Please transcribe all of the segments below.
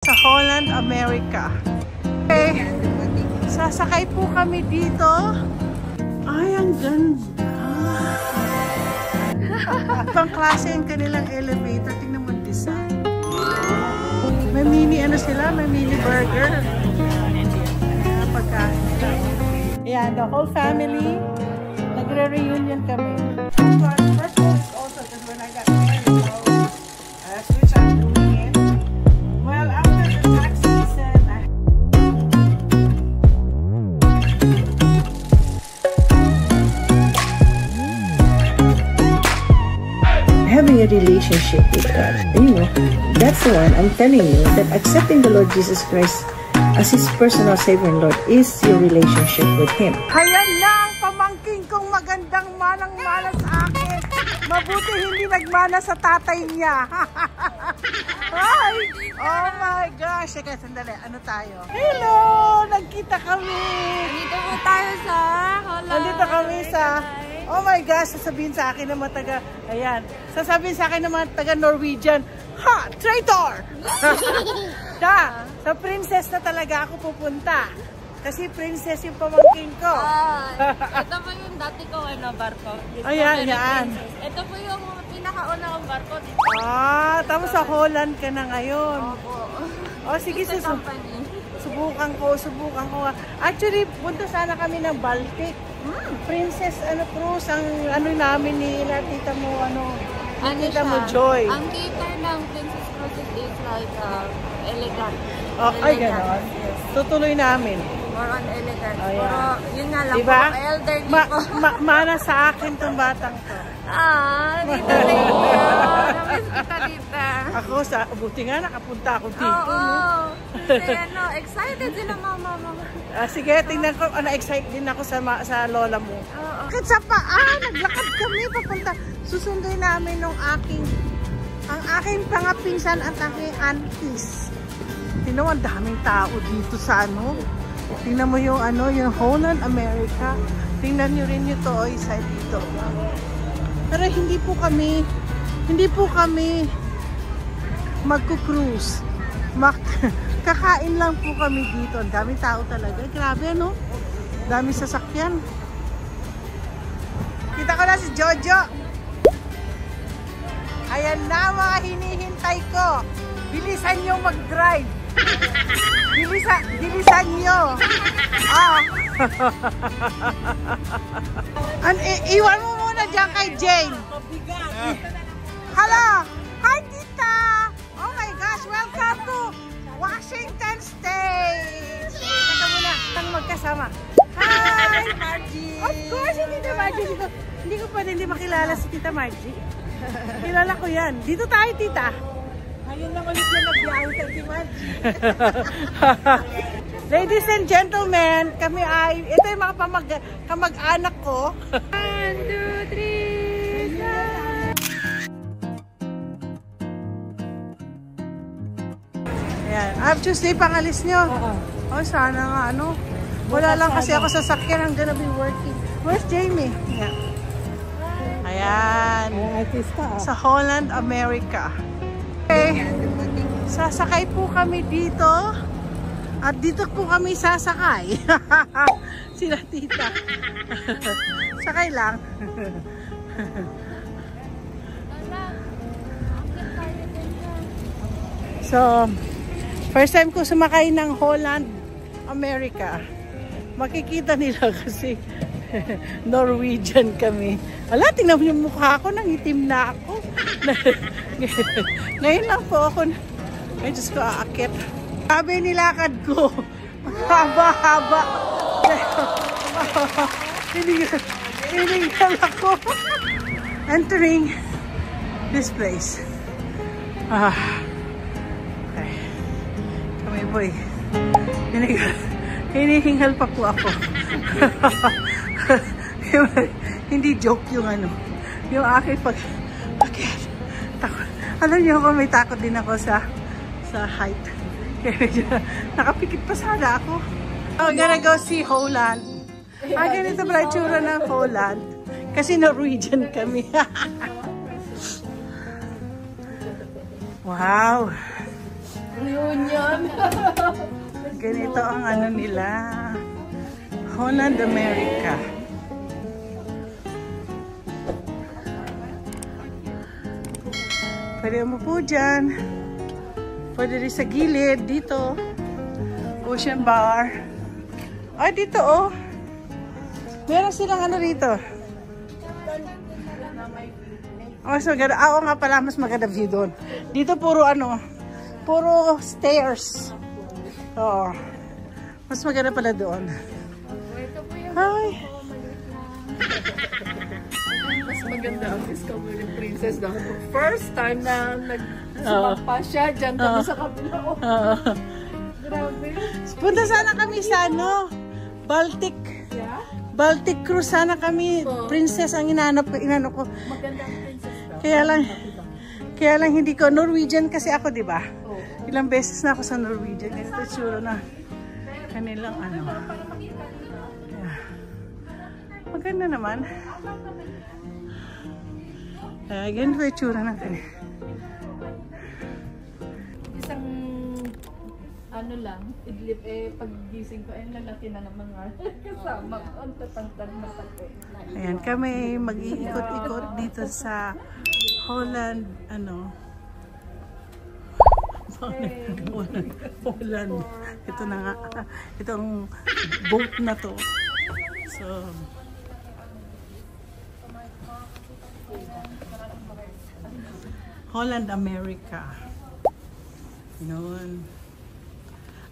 Sa Holland, America. Okay, sasakay po kami dito. Ay, ang ganda. Ibang klase yung kanilang elevator. Tingnan mo design. May mini ano sila, may mini burger. Pagkain nila. Ayan, the whole family. Nagre-reunion kami. First one is also because when I got married, that's which I'm doing it. Well, after the tax season, having a relationship with God, that's the one I'm telling you, that accepting the Lord Jesus Christ as His personal Savior and Lord is your relationship with Him. Ayan na ang pamangking kong magandang manang-mana sa akin. Mabuti hindi nagmana sa tatay niya. Ay! Oh my gosh! Teka, sandali. Ano tayo? Hello! Nagkita kami! Nandito po tayo sa Holland. Nandito kami sa... Oh my gosh! Sasabihin sa akin ng mga taga... Ayan. Sasabihin sa akin ng mga taga Norwegian. Ha! Traitor! Sa princess na talaga ako pupunta. Kasi princess yung pamangkin ko. Ito po yung dati ko barko. Ayan, yan. Ito po yung pinakauna kong barko dito. Tapos sa Holland ka na ngayon. Opo. Sige, subukan ko. Actually, punta sana kami ng Baltic. Princess cruise ang namin ni tita mo, tita mo Joy. Ang cater ng Princess Cruises is like elegant. Ay, gano'n. Yes. Tutuloy namin. More on elegant. Oh, yeah. Pero yun nga lang diba? po, elderly po. Mana sa akin tong batang to. Dito rin yun. Namiss kita dito. Ako, buti nga nakapunta ako dito. Oo. Kasi excited sila mama. Sige, tingnan ko. Excited din ako sa lola mo. Oo. Kahit sa naglakad kami papunta. Susunduin namin ang aking pangapinsan at aking aunties. Tingnan mo, ang daming tao dito sa Tingnan mo yung yung Holland, America. Tingnan nyo rin yung toy side dito. Pero hindi po kami magku-cruise. Kakain lang po kami dito. Ang daming tao talaga. Grabe, daming sasakyan. Kita ko na si Jojo. Ayan na mga hinihintay ko. Bilisan nyo mag-drive. Bilisan nyo. Iwan mo muna dyan kay Jane. Hello. Hi, tita. Oh my gosh. Welcome to Washington State. Kita muna. Tang magkasama. Hi, Margie. Of course, si Tita Margie. Hindi ko pa hindi makilala si Tita Margie. Kilala ko yan. Dito tayo, tita. Ayun lang ulit yung nagbiyahe sa si Margie. Ladies and gentlemen, kami ito yung mga kamag-anak ko. 1, 2, 3, Ayan. Tuesday pangalis nyo. Sana nga wala lang kasi ako sa sakyan. I'm gonna be working. Where's Jamie? Yeah. Ayan. Sa Holland, America. Okay. Sasakay po kami dito. At dito po kami sasakay. Sila tita. Sakay lang. So, first time ko sumakay ng Holland, America. Makikita nila kasi Norwegian kami. Ala, tingnan mo yung mukha ko, nangitim na ako. Ngayon lang po ako, ay Diyos ko, aakit. Sabi nilakad ko, haba-haba. Hiningal ako. Entering this place. Okay. Kami boy. Hinihingal pa po ako. Hindi joke yung yung aking takot. Alam niyo ako, may takot din ako sa height. Nakapikit pa sana ako. I'm gonna go see Holland. Ganito pala itsura ng Holland. Kasi Norwegian kami. Wow. Reunion. Ganito ang ano nila. Holland America. Pwede mo po dyan. Pwede rin sa gilid. Dito. Ocean bar. Ay, dito oh. Meron silang ano rito. Mas maganda. Oo nga pala, mas maganda view doon. Dito puro ano. Puro stairs. Oo. Mas maganda pala doon. Hi. Mas maganda ang Discovery Princess dahil first time na nagsumapa siya dyan kami sa kabila. Grabe. Punta sana kami sa ano, Baltic. Yeah? Baltic cruise sana kami. Princess ang inano ko. Maganda ang princess daw. Kaya lang hindi ko. Norwegian kasi ako, di ba? Ilang beses na ako sa Norwegian. Ganito tsura na kanilang ano. Yeah. Maganda naman. Ganito yung tsura ng kanila. Isang ano lang, idlip paggising ko, lalaki na ng mga kasama ko. Ang tatangtad na pati. Ayan, kami mag-iikot-ikot dito sa Holland, ano. Holland. Ito na nga. Itong boat na to. So, Holland America. Yun.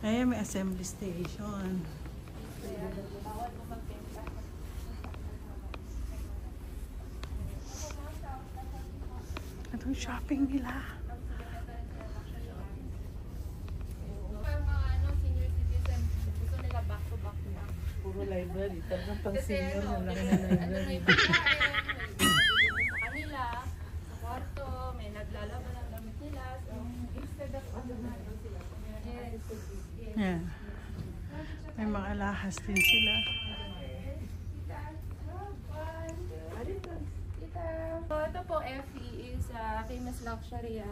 Ayan, may assembly station. Itong shopping nila. Senior citizen, gusto nila back to back na. Puro library. Talagang pang senior na lang na library. Sa kanila, sa kwarto, may naglalaban ng damit nila. So, instead of sila. Yan. May mga alahas din sila. So, ito po, FE is famous luxury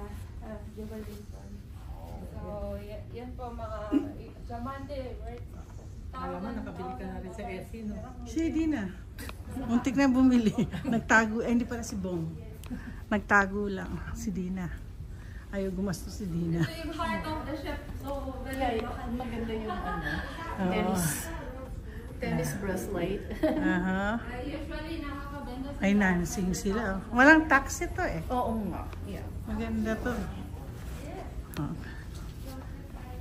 Jubilation. So, yan po mga diamante, right? Alam mo, nakabili ka na rin sa SC, no? Si Dina. Muntik na bumili. Nagtago. Hindi pala si Bong. Nagtago lang. Si Dina. Ayaw gumasto si Dina. Ito yung heart of the ship. So, very Maganda yung tennis bracelet. Aha. Usually, nakakabenda Ay, nansing sila. Walang tax ito eh. Oo nga. Yeah. Maganda to. Oh.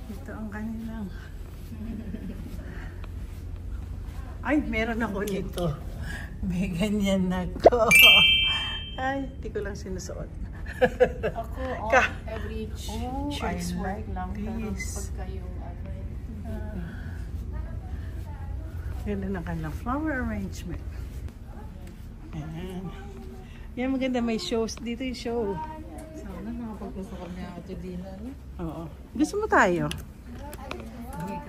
Ito ang kanilang. Ay, meron ako nito. May ganyan na ko. Ay, hindi ko lang sinusuot. Ako, every Oh, church I work like lang. Pero this. pagka yung Ganda na kanilang flower arrangement. Ayan. Yan, maganda. May shows. Dito yung show. sana nakapagpuso kami ang Ate Dina. Oo. Gusto mo tayo?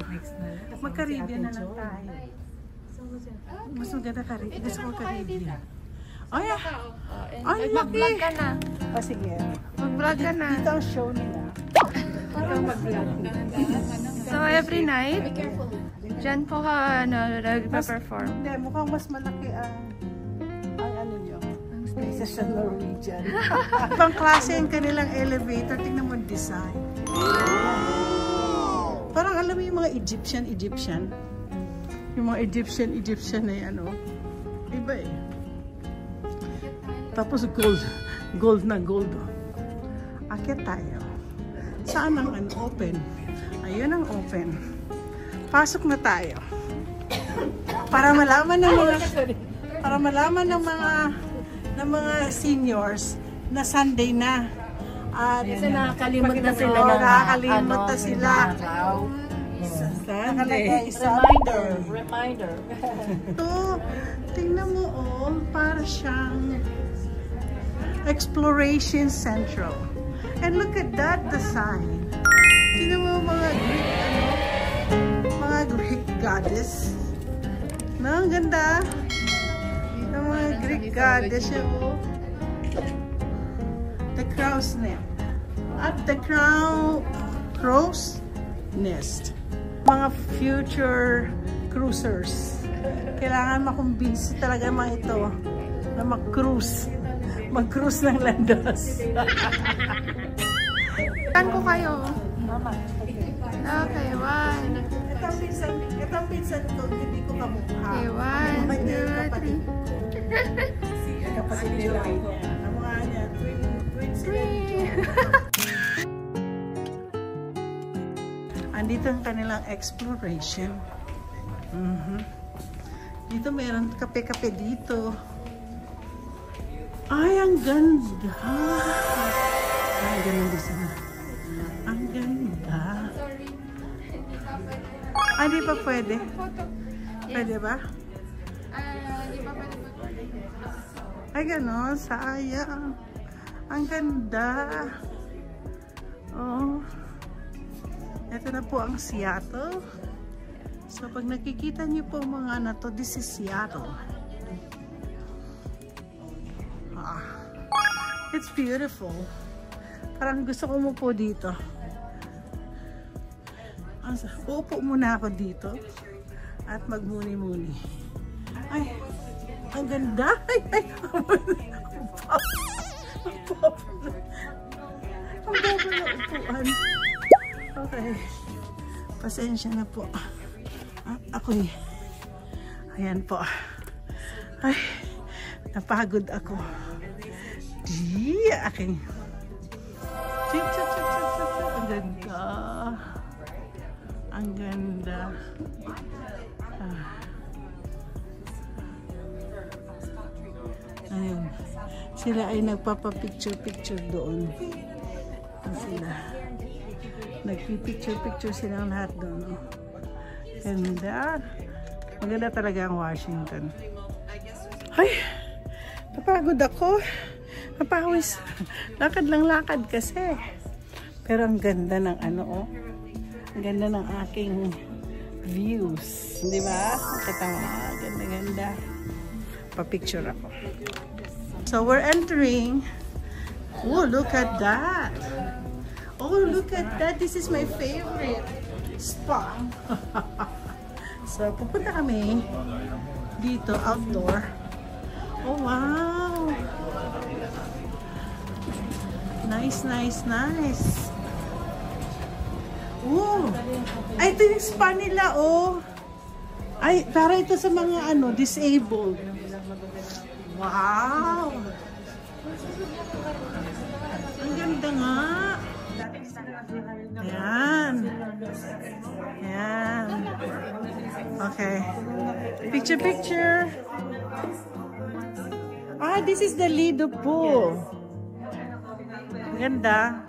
Next na lang. Mag-Caribbean na lang tayo. Mas maganda Caribbean. Gusto ko Caribbean. Oh, yeah. Ay, Mag-vlog laki. ka na. Oh, sige. Mag-vlog ka na. Dito ang show nila. So, every night, dyan po ka nag-perform. Hindi, mukhang mas malaki ang ano nyo. Kaysa sa Norwegian. Ibang klase ang kanilang elevator. Tingnan mo ang design. Parang alam mo yung mga Egyptian. Yung mga Egyptian na yung ano. Iba eh. Tapos gold na gold. Akit tayo. Saan ang open? Ayun ang open. Pasok na tayo. Para malaman ng mga seniors na Sunday na. At Kasi nakakalimot na sila Oo, ng nakakalimot na sila. Nakalagay Reminder. Ito, tingnan mo oh, para siyang Exploration Central. And look at that design. Tingnan mo mga Greek goddess. No, ang ganda. Ang mga Greek goddess yung the crow's neck. At the crown Crow's Nest. Mga future cruisers. Kailangan makumbinsi talaga mga ito na mag-cruise. Mag-cruise ng landas. Saan ko kayo? Okay, one. Itong pinsan ko, hindi ko kamukha. Okay, 1, 2, 3. Kapatid nila. Ang mga niya, twin sila. Andito ang kanilang exploration. Dito meron kape-kape dito. Ay, ang ganda. Ay, ganun din sana. Ang ganda. Ay, di pa pwede? Pwede ba? Di ba pwede po? Ay, gano'n. Sayang. Ang ganda. Oh. Ito na po ang Seattle. So, pag nakikita niyo po mga na to, this is Seattle. It's beautiful. Parang gusto ko umupo dito. Uupo muna ako dito at magmuni-muni. Ay, ang ganda. Ay, ay. Ang baba na upuan. Okay. Pasensya na po. Ako'y, ayan po. Ay, napagod ako. Di, aking. Ang ganda. Ang ganda. Ayun. Sila ay nagpapapicture-picture doon. Sila. Nagpipicture-picture silang lahat doon. Ganda. Maganda talaga ang Washington. Ay! Napagod ako. Napawis. Lakad lang lakad kasi. Pero ang ganda ng ano, oh. Ang ganda ng aking views. Di ba? Kita mo. Ganda-ganda. Pa-picture ako. So, we're entering. Oh, look at that. Oh, look at that. This is my favorite spa. So, pupunta kami dito, outdoor. Oh, wow. Nice, nice, nice. Oh, ay, ito yung spa nila, oh. Ay, para ito sa mga, ano, disabled. Wow. Ang ganda nga. Ayan. Ayan. Okay. Picture, picture. Ah, this is the Lido pool. Ang ganda.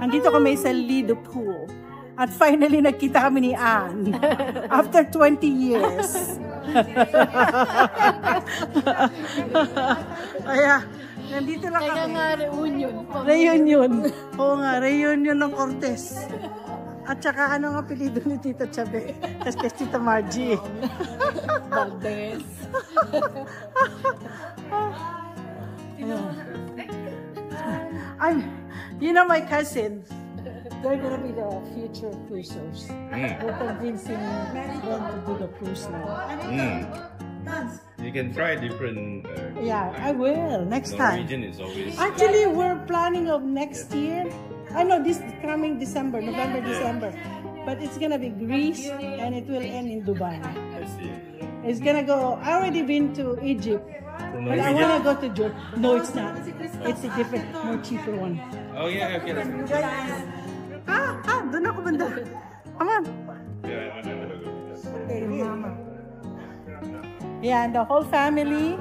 Andito kami sa Lido pool. At finally, nagkita kami ni Anne. After 20 years. Kaya, nandito lang kami. Kaya nga, reunion. Reunion. Oo nga, reunion ng Cortez. At saka, ano ang apelido ni Tita Chabe? Kasi Tita Margie. Valdez. You know my cousins. They're gonna be the future cruisers. We're convincing them to do the cruise now. You can try different. Yeah, I will next time. Norwegian is always. Actually, we're planning of next year. I know this coming December, November, December. But it's gonna be Greece and it will end in Dubai. I see. It's gonna go. I already been to Egypt, but I wanna go to Jordan. No, it's not. It's a different, more cheaper one. Oh yeah, okay. Doon ako banda. Come on. Yeah, I know. Mama. Yeah, the whole family,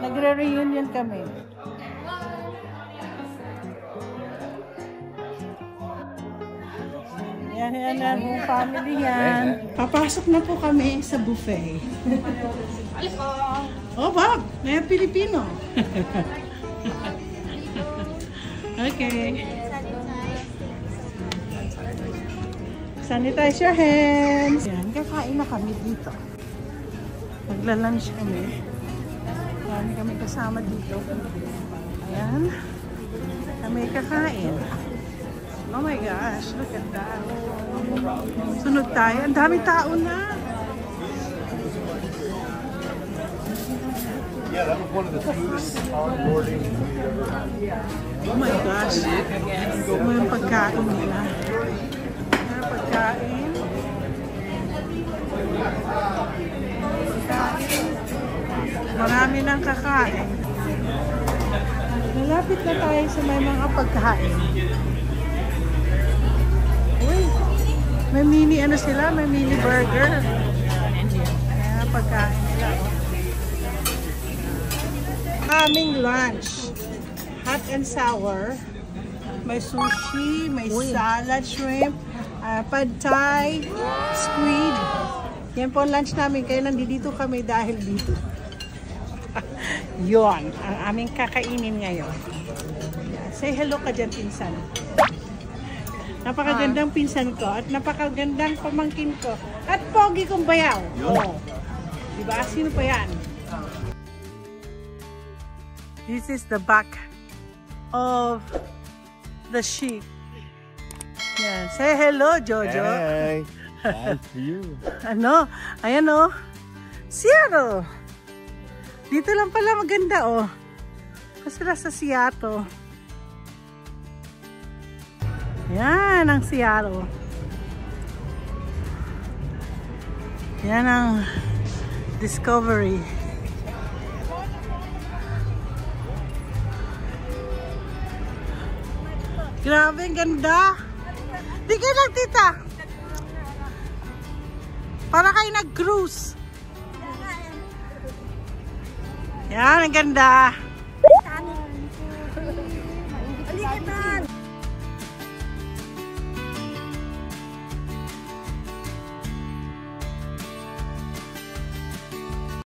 nagre-reunion kami. Yan, buong family yan. Papasok na po kami sa buffet. Oh, Bob, may Pilipino. Okay. Sanitize your hands. Yan, kakain na kami dito. Magla-lunch kami. Marami kami kasama dito. Yan. Kami kakain. Oh my gosh, look at that. Sunod tayo. Ang daming tao na. Yeah, that was one of the fewest onboarding we've ever had. Oh my gosh. Ano yung pagkain nila? Ano pagkain? Marami nang kakain. Malapit na tayo sa may mga pagkain. Uy, may mini ano sila, may mini burger. Kaya pagkain nila. Aming lunch. Hot and sour. May sushi, may salad, shrimp, pad thai, squid. Yan po ang lunch namin. Kaya nandito kami dahil dito. Yon ang aming kakainin ngayon. Say hello ka dyan, pinsan. Napakagandang pinsan ko at napakagandang pamangkin ko. At pogi kong bayaw. Oh. Diba? Sino pa yan? This is the back of the sheep. Yan. Say hello, Jojo. Hey, nice to you. Ano? Ayan o. Seattle. Dito lang pala maganda o. Kasi nasa Seattle. Yan ang Seattle. Yan ang Discovery. Grabe, ang ganda. Di kayo lang, tita. Para kayo nag-cruise. Yan, ang ganda. Halika na.